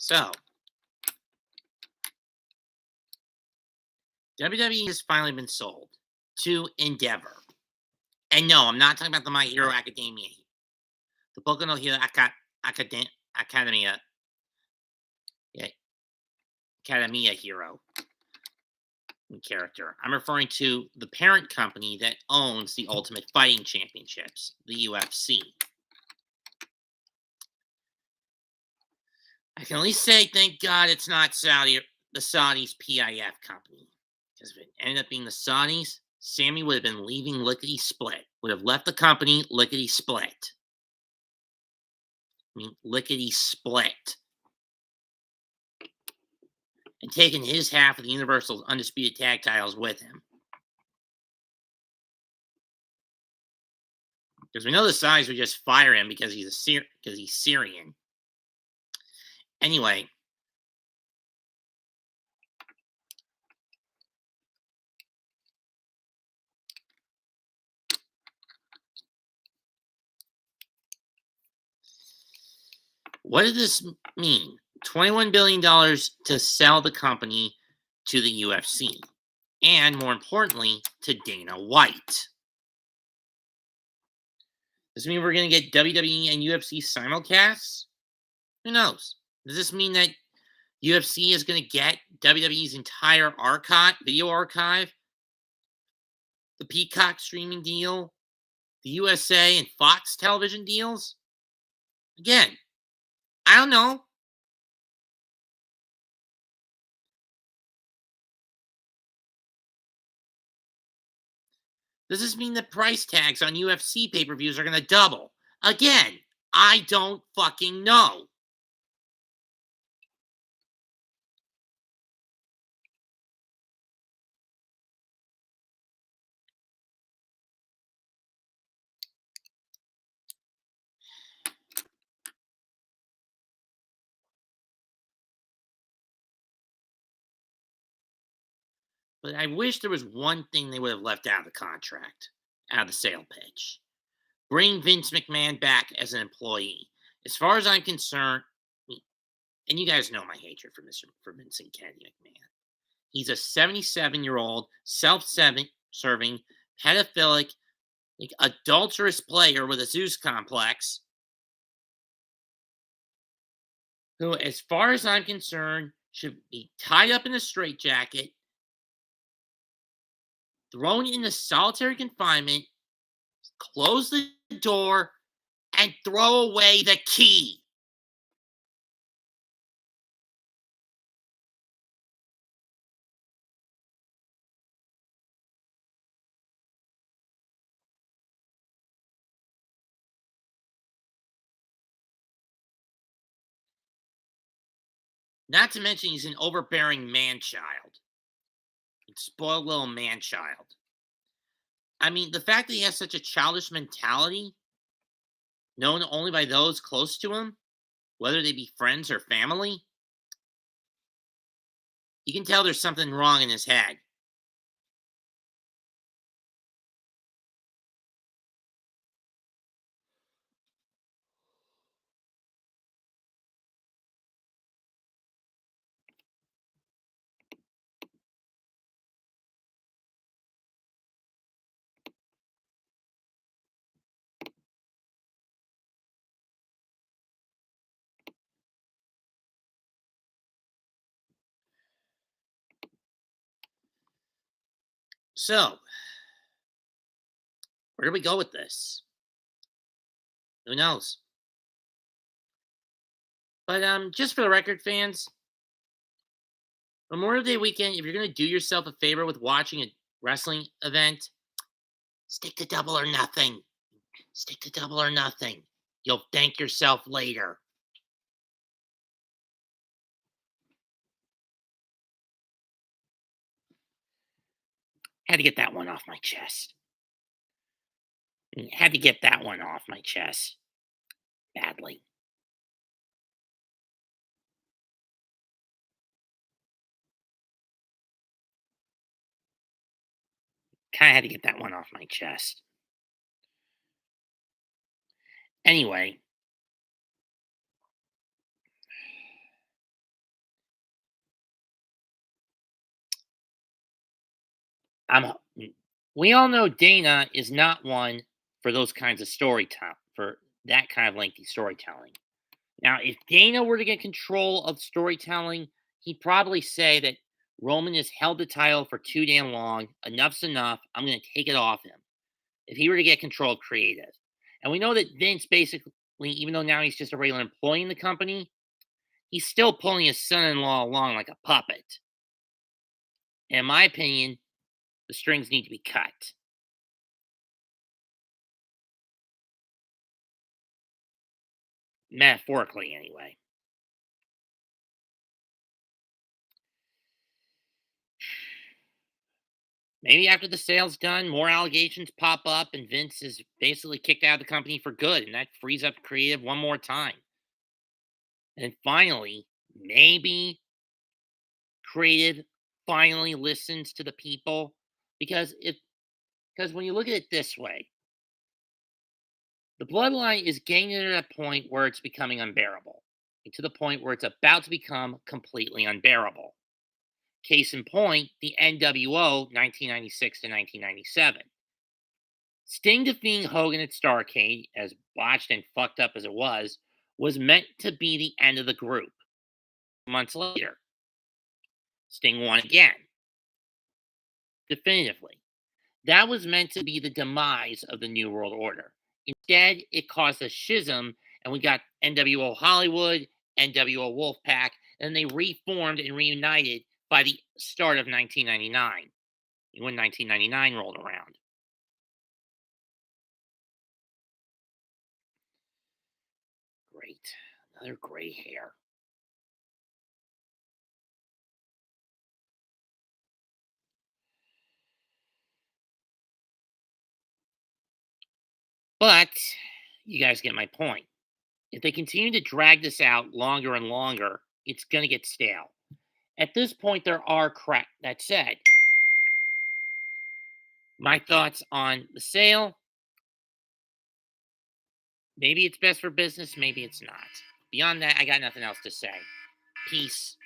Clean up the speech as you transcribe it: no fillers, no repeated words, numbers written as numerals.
So, WWE has finally been sold to Endeavor. And no, I'm not talking about the My Hero Academia. The Boku no Hero Academia. Yeah, Academia hero character. I'm referring to the parent company that owns the Ultimate Fighting Championships, the UFC. I can at least say, thank God it's not the Saudis' PIF company. Because if it ended up being the Saudis, Sammy would have been leaving lickety split. Would have left the company lickety split. I mean, lickety split. And taken his half of the Universal Undisputed Tag titles with him. Because we know the Saudis would just fire him because he's Syrian. Anyway. What does this mean? $21 billion to sell the company to the UFC. And more importantly, to Dana White. Does this mean we're going to get WWE and UFC simulcasts? Who knows? Does this mean that UFC is going to get WWE's entire video archive? The Peacock streaming deal? The USA and Fox television deals? Again, I don't know. Does this mean the price tags on UFC pay-per-views are going to double? Again, I don't fucking know. But I wish there was one thing they would have left out of the contract, out of the sale pitch. Bring Vince McMahon back as an employee. As far as I'm concerned, and you guys know my hatred for Vince and Kennedy McMahon. He's a 77-year-old, self-serving, pedophilic, adulterous player with a Zeus complex who, as far as I'm concerned, should be tied up in a straitjacket, thrown into solitary confinement, close the door, and throw away the key. Not to mention he's an overbearing man-child. Spoiled little man-child. I mean, the fact that he has such a childish mentality, known only by those close to him, whether they be friends or family, you can tell there's something wrong in his head. So, where do we go with this? Who knows? But just for the record, fans, Memorial Day weekend, if you're going to do yourself a favor with watching a wrestling event, stick to Double or Nothing. Stick to Double or Nothing. You'll thank yourself later. Had to get that one off my chest. Had to get that one off my chest. Badly. Kind of had to get that one off my chest. Anyway. I'm we all know Dana is not one for those kinds of storytelling, for that kind of lengthy storytelling. Now, if Dana were to get control of storytelling, he'd probably say that Roman has held the title for too damn long. Enough's enough. I'm going to take it off him. If he were to get control of creative. And we know that Vince basically, even though now he's just a regular employee in the company, he's still pulling his son in law along like a puppet. And in my opinion, the strings need to be cut. Metaphorically, anyway. Maybe after the sale's done, more allegations pop up and Vince is basically kicked out of the company for good, and that frees up creative one more time. And finally, maybe creative finally listens to the people because when you look at it this way, the bloodline is getting to a point where it's becoming unbearable, and to the point where it's about to become completely unbearable. Case in point, the NWO 1996 to 1997. Sting defeating Hogan at Starrcade, as botched and fucked up as it was meant to be the end of the group. Months later, Sting won again, definitively. That was meant to be the demise of the New World Order. Instead, it caused a schism, and we got NWO Hollywood, NWO Wolfpack, and they reformed and reunited by the start of 1999, when 1999 rolled around. Great. Another gray hair. But you guys get my point. If they continue to drag this out longer and longer, it's going to get stale. At this point, there are crack. That said, my thoughts on the sale, maybe it's best for business, maybe it's not. Beyond that, I got nothing else to say. Peace.